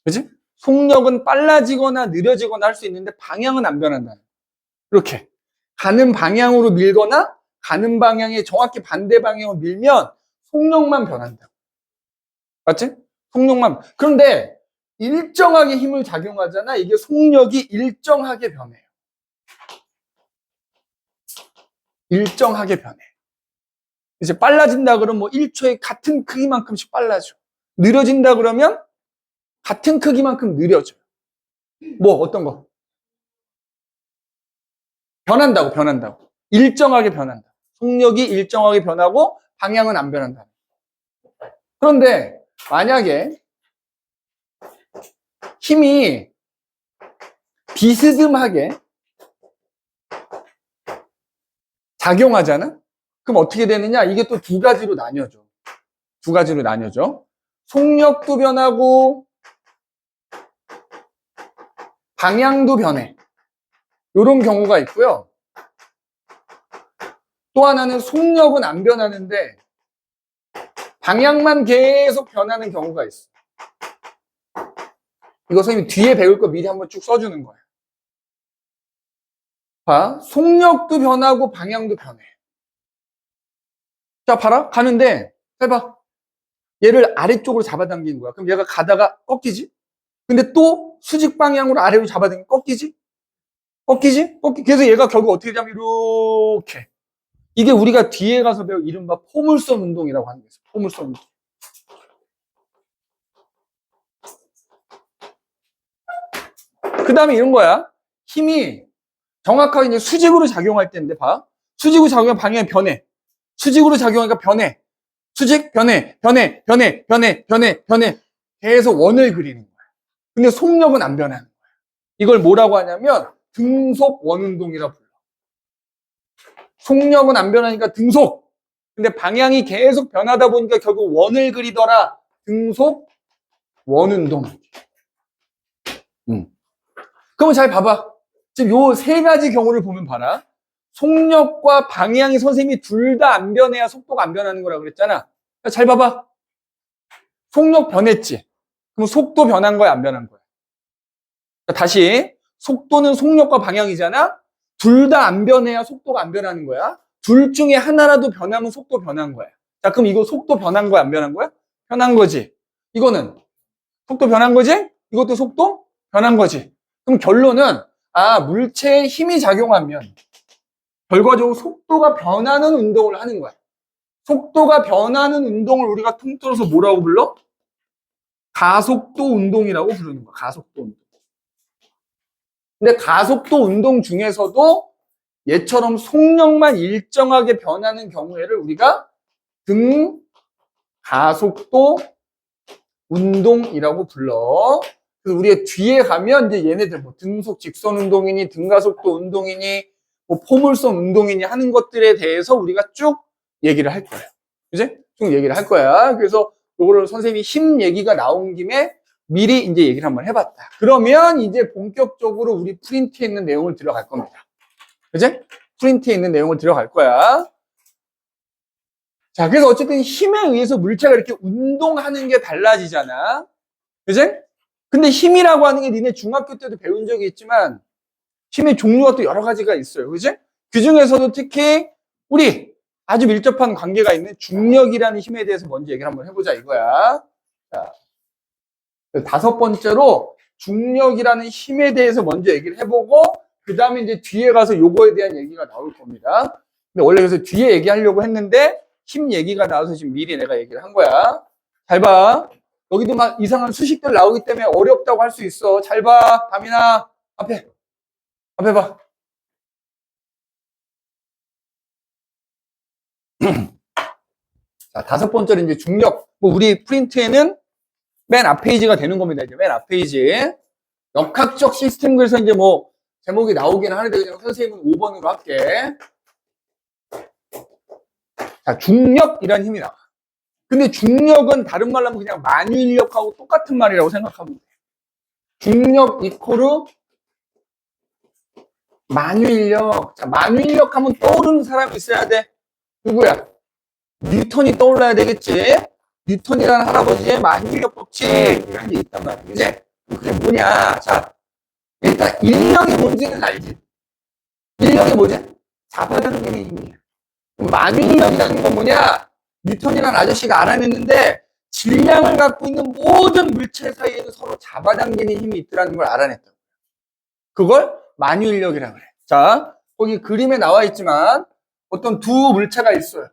그치? 속력은 빨라지거나 느려지거나 할 수 있는데 방향은 안 변한다. 이렇게. 가는 방향으로 밀거나 가는 방향에 정확히 반대 방향으로 밀면 속력만 변한다. 맞지? 속력만. 그런데 일정하게 힘을 작용하잖아. 이게 속력이 일정하게 변해요. 일정하게 변해. 이제 빨라진다 그러면 뭐 1초에 같은 크기만큼씩 빨라져. 느려진다 그러면 같은 크기만큼 느려져요. 뭐 어떤 거? 변한다고. 일정하게 변한다. 속력이 일정하게 변하고 방향은 안 변한다. 그런데 만약에 힘이 비스듬하게 작용하잖아? 그럼 어떻게 되느냐? 이게 또 두 가지로 나뉘어져. 속력도 변하고 방향도 변해. 이런 경우가 있고요. 또 하나는 속력은 안 변하는데 방향만 계속 변하는 경우가 있어. 이거 선생님 뒤에 배울 거 미리 한번 쭉 써주는 거야. 봐. 속력도 변하고 방향도 변해. 자, 봐라. 가는데, 해봐. 얘를 아래쪽으로 잡아당기는 거야. 그럼 얘가 가다가 꺾이지? 근데 또 수직 방향으로 아래로 잡아당기면 꺾이지? 꺾이지? 그래서 얘가 결국 어떻게 되냐면 이렇게. 이게 우리가 뒤에 가서 배울 이른바 포물선 운동이라고 하는 거예요. 포물선 운동. 그 다음에 이런 거야. 힘이 정확하게 이제 수직으로 작용할 때인데 봐. 수직으로 작용하면 방향이 변해. 수직으로 작용하니까 변해. 수직, 변해. 계속 원을 그리는 거야. 근데 속력은 안 변하는 거야. 이걸 뭐라고 하냐면 등속 원운동이라고 불러. 속력은 안 변하니까 등속. 근데 방향이 계속 변하다 보니까 결국 원을 그리더라. 등속 원운동. 그러면 잘 봐봐. 지금 요 세 가지 경우를 보면 봐라. 속력과 방향이 선생님이 둘 다 안 변해야 속도가 안 변하는 거라고 그랬잖아. 잘 봐봐. 속력 변했지? 그럼 속도 변한 거야, 안 변한 거야? 다시. 속도는 속력과 방향이잖아? 둘 다 안 변해야 속도가 안 변하는 거야. 둘 중에 하나라도 변하면 속도 변한 거야. 자, 그럼 이거 속도 변한 거야, 안 변한 거야? 변한 거지. 이거는 속도 변한 거지? 이것도 속도 변한 거지. 그럼 결론은 물체에 힘이 작용하면 결과적으로 속도가 변하는 운동을 하는 거야. 속도가 변하는 운동을 우리가 통틀어서 뭐라고 불러? 가속도 운동이라고 부르는 거야. 가속도 운동. 근데 가속도 운동 중에서도 얘처럼 속력만 일정하게 변하는 경우에를 우리가 등가속도 운동이라고 불러. 그래서 우리가 뒤에 가면 이제 얘네들 뭐 등속 직선 운동이니 등가속도 운동이니 뭐 포물선 운동이니 하는 것들에 대해서 우리가 쭉 얘기를 할 거예요. 그지? 쭉 얘기를 할 거야. 그래서 요거를 선생님이 힘 얘기가 나온 김에 미리 이제 얘기를 한번 해봤다. 그러면 이제 본격적으로 우리 프린트에 있는 내용을 들어갈 겁니다. 그지? 프린트에 있는 내용을 들어갈 거야. 자, 그래서 어쨌든 힘에 의해서 물체가 이렇게 운동하는 게 달라지잖아. 그지? 근데 힘이라고 하는 게 니네 중학교 때도 배운 적이 있지만 힘의 종류가 또 여러 가지가 있어요. 그지? 그 중에서도 특히 우리 아주 밀접한 관계가 있는 중력이라는 힘에 대해서 먼저 얘기를 한번 해보자 이거야. 자, 다섯 번째로 중력이라는 힘에 대해서 먼저 얘기를 해보고 그 다음에 이제 뒤에 가서 요거에 대한 얘기가 나올 겁니다. 근데 원래 그래서 뒤에 얘기하려고 했는데 힘 얘기가 나와서 지금 미리 내가 얘기를 한 거야. 잘 봐. 여기도 막 이상한 수식들 나오기 때문에 어렵다고 할 수 있어. 잘 봐. 다민아. 앞에 봐. 자, 다섯 번째로 이제 중력. 뭐 우리 프린트에는 맨 앞 페이지가 되는 겁니다. 이제 맨 앞 페이지. 역학적 시스템 그래서 이제 뭐 제목이 나오긴 하는데 그냥 선생님은 5번으로 할게. 자, 중력이라는 힘이 나와. 근데 중력은 다른 말로 하면 그냥 만유인력하고 똑같은 말이라고 생각하면 돼. 중력 이코르 만유인력. 자, 만유인력 하면 떠오르는 사람이 있어야 돼. 누구야? 뉴턴이 떠올라야 되겠지? 뉴턴이라는 할아버지의 만유인력 법칙 이런 게 있단 말이야. 이제 그게 뭐냐? 자, 일단 인력이 뭔지는 알지? 인력이 뭐지? 잡아당기는 힘이야. 만유인력이라는 건 뭐냐? 뉴턴이라는 아저씨가 알아냈는데 질량을 갖고 있는 모든 물체 사이에는 서로 잡아당기는 힘이 있더라는 걸 알아냈다. 그걸 만유인력이라고 그래. 자, 거기 그림에 나와 있지만 어떤 두 물체가 있어요.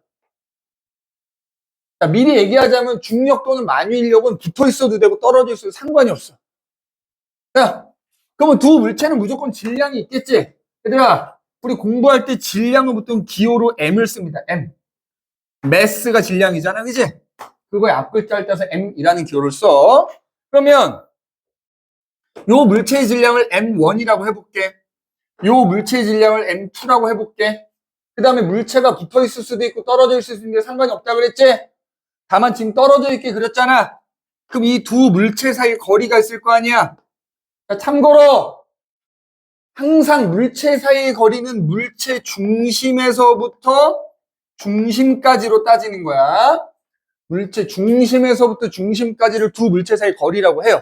자, 미리 얘기하자면 중력 또는 만유인력은 붙어 있어도 되고 떨어져 있어도 상관이 없어. 자, 그러면 두 물체는 무조건 질량이 있겠지? 얘들아, 우리 공부할 때 질량은 보통 기호로 M을 씁니다. M. 매스가 질량이잖아, 그지? 그거에 앞글자를 따서 M이라는 기호를 써. 그러면 요 물체의 질량을 M1이라고 해볼게. 요 물체의 질량을 M2라고 해볼게. 그 다음에 물체가 붙어 있을 수도 있고 떨어져 있을 수도 있는데 상관이 없다 그랬지? 다만 지금 떨어져 있게 그렸잖아. 그럼 이 두 물체 사이 거리가 있을 거 아니야? 자, 참고로 항상 물체 사이의 거리는 물체 중심에서부터 중심까지로 따지는 거야. 물체 중심에서부터 중심까지를 두 물체 사이 거리라고 해요.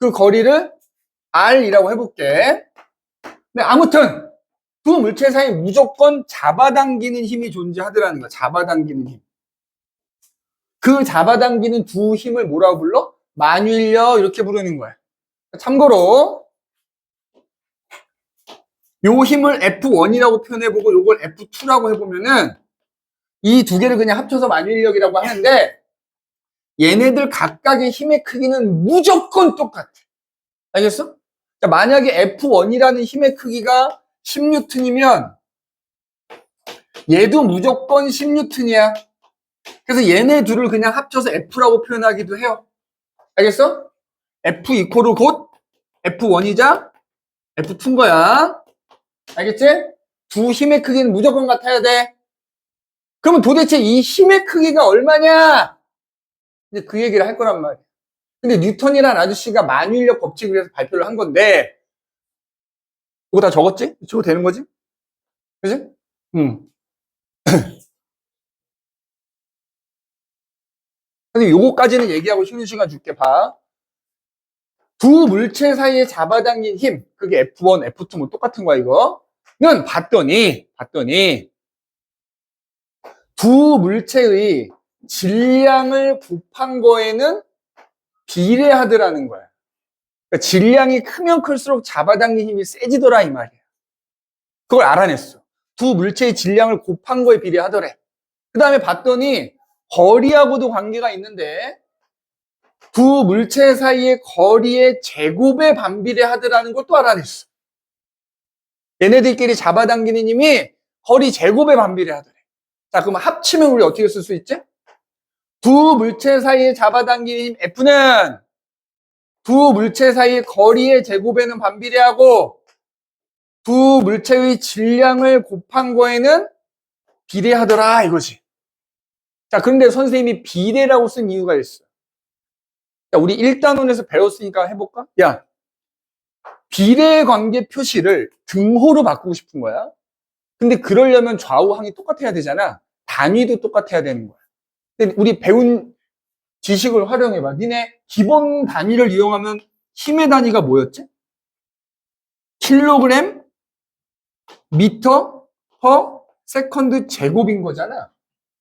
그 거리를 R이라고 해볼게. 근데 아무튼 두 물체 사이에 무조건 잡아당기는 힘이 존재하더라는 거야. 잡아당기는 힘. 그 잡아당기는 두 힘을 뭐라고 불러? 만유인력 이렇게 부르는 거야. 참고로 요 힘을 F1이라고 표현해보고 요걸 F2라고 해보면은 이 두 개를 그냥 합쳐서 만유인력이라고 하는데 얘네들 각각의 힘의 크기는 무조건 똑같아. 알겠어? 자, 만약에 F1이라는 힘의 크기가 10N이면 얘도 무조건 10N이야. 그래서 얘네 둘을 그냥 합쳐서 F라고 표현하기도 해요. 알겠어? F 이코르 곧 F1이자 F2인 거야. 알겠지? 두 힘의 크기는 무조건 같아야 돼. 그러면 도대체 이 힘의 크기가 얼마냐? 이제 그 얘기를 할 거란 말이야. 근데 뉴턴이라는 아저씨가 만유인력 법칙을 위해서 발표를 한 건데, 이거 다 적었지? 적어도 되는 거지? 그지? 근데 요거까지는 얘기하고 쉬는 시간 줄게, 봐. 두 물체 사이에 잡아당긴 힘, 그게 F1, F2 뭐 똑같은 거야, 이거.는 봤더니, 두 물체의 질량을 곱한 거에는 비례하더라는 거야. 그러니까 질량이 크면 클수록 잡아당긴 힘이 세지더라, 이 말이야. 그걸 알아냈어. 두 물체의 질량을 곱한 거에 비례하더래. 그 다음에 봤더니 거리하고도 관계가 있는데 두 물체 사이의 거리의 제곱에 반비례하더라는 것도 알아냈어. 얘네들끼리 잡아당기는 힘이 거리 제곱에 반비례하더래. 자, 그럼 합치면 우리 어떻게 쓸 수 있지? 두 물체 사이에 잡아당기는 힘 F는 두 물체 사이의 거리의 제곱에는 반비례하고 두 물체의 질량을 곱한 거에는 비례하더라, 이거지. 자, 그런데 선생님이 비례라고 쓴 이유가 있어. 자, 우리 1단원에서 배웠으니까 해볼까? 야, 비례 관계 표시를 등호로 바꾸고 싶은 거야. 근데 그러려면 좌우항이 똑같아야 되잖아. 단위도 똑같아야 되는 거야. 근데 우리 배운 지식을 활용해봐. 니네 기본 단위를 이용하면 힘의 단위가 뭐였지? 킬로그램, 미터, 퍼, 세컨드 제곱인 거잖아.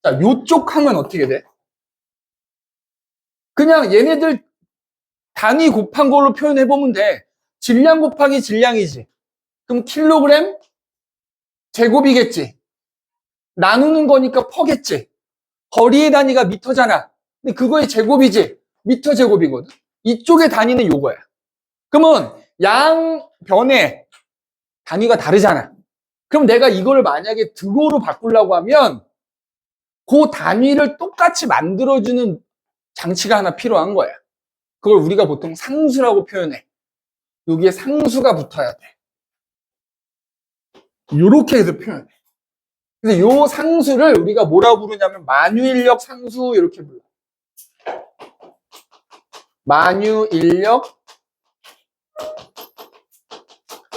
자, 요쪽 항은 어떻게 돼? 그냥 얘네들 단위 곱한 걸로 표현해보면 돼. 질량 곱하기 질량이지. 그럼 킬로그램 제곱이겠지. 나누는 거니까 퍼겠지. 거리의 단위가 미터잖아. 근데 그거의 제곱이지. 미터 제곱이거든. 이쪽의 단위는 요거야. 그러면 양 변의 단위가 다르잖아. 그럼 내가 이걸 만약에 등호로 바꾸려고 하면 그 단위를 똑같이 만들어주는 장치가 하나 필요한 거야. 그걸 우리가 보통 상수라고 표현해. 여기에 상수가 붙어야 돼. 요렇게 해서 표현해. 그래서 요 상수를 우리가 뭐라고 부르냐면 만유인력 상수 이렇게 불러. 만유인력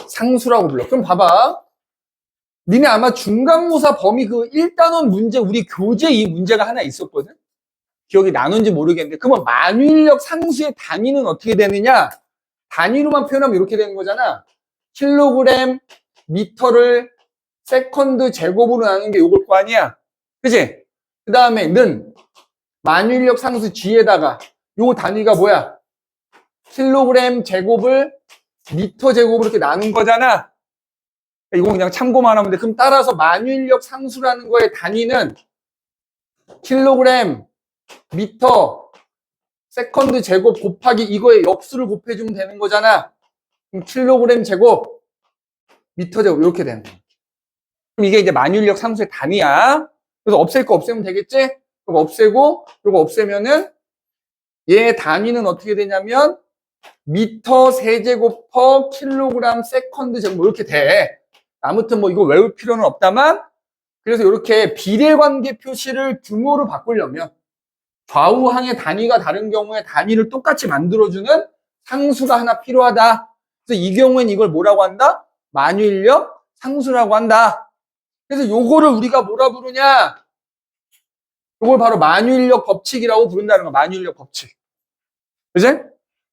상수라고 불러. 그럼 봐봐. 니네 아마 중간고사 범위 그 1단원 문제 우리 교재 이 문제가 하나 있었거든. 기억이 나는지 모르겠는데 그러면 만유인력 상수의 단위는 어떻게 되느냐? 단위로만 표현하면 이렇게 되는 거잖아. 킬로그램, 미터를 세컨드 제곱으로 나누는 게 요걸 거 아니야? 그치? 그 다음에 는 만유인력 상수 G에다가 요 단위가 뭐야? 킬로그램 제곱을 미터 제곱으로 이렇게 나눈 거잖아. 이거 그냥 참고만 하면 돼. 그럼 따라서 만유인력 상수라는 거의 단위는 킬로그램, 미터, 세컨드 제곱 곱하기 이거의 역수를 곱해주면 되는 거잖아. 그럼 킬로그램 제곱, 미터 제곱 이렇게 되는 거야. 그럼 이게 이제 만유인력 상수의 단위야. 그래서 없앨 거 없애면 되겠지? 그거 없애고 이거 없애면은 얘 단위는 어떻게 되냐면 미터 세제곱 퍼 킬로그램 세컨드 제곱 뭐 이렇게 돼. 아무튼 뭐 이거 외울 필요는 없다만 그래서 이렇게 비례관계 표시를 등호로 바꾸려면 좌우항의 단위가 다른 경우에 단위를 똑같이 만들어주는 상수가 하나 필요하다. 그래서 이 경우엔 이걸 뭐라고 한다? 만유인력 상수라고 한다. 그래서 요거를 우리가 뭐라 부르냐? 요걸 바로 만유인력 법칙이라고 부른다는 거야. 만유인력 법칙. 그치?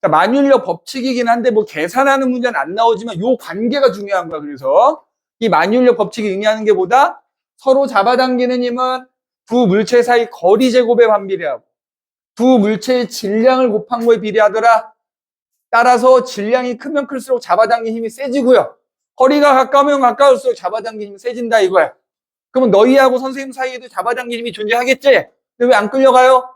자, 만유인력 법칙이긴 한데 뭐 계산하는 문제는 안 나오지만 요 관계가 중요한 거야. 그래서 이 만유인력 법칙이 의미하는 게 뭐다? 서로 잡아당기는 힘은 두 물체 사이 거리 제곱에 반비례하고 두 물체의 질량을 곱한 거에 비례하더라. 따라서 질량이 크면 클수록 잡아당긴 힘이 세지고요. 거리가 가까우면 가까울수록 잡아당긴 힘이 세진다 이거야. 그러면 너희하고 선생님 사이에도 잡아당긴 힘이 존재하겠지? 근데 왜 안 끌려가요?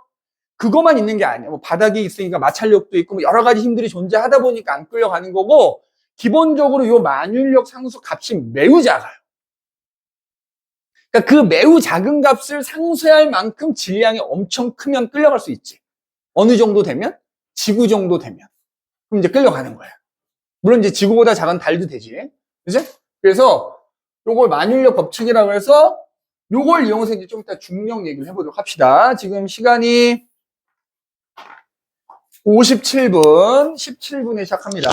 그것만 있는 게 아니야. 뭐 바닥이 있으니까 마찰력도 있고 뭐 여러 가지 힘들이 존재하다 보니까 안 끌려가는 거고, 기본적으로 이 만유인력 상수 값이 매우 작아요. 그러니까 그 매우 작은 값을 상쇄할 만큼 질량이 엄청 크면 끌려갈 수 있지. 어느 정도 되면? 지구 정도 되면. 그럼 이제 끌려가는 거야. 물론 이제 지구보다 작은 달도 되지. 그죠? 그래서 요걸 만유인력 법칙이라고 해서 요걸 이용해서 이제 좀 이따 중력 얘기를 해보도록 합시다. 지금 시간이 57분, 17분에 시작합니다.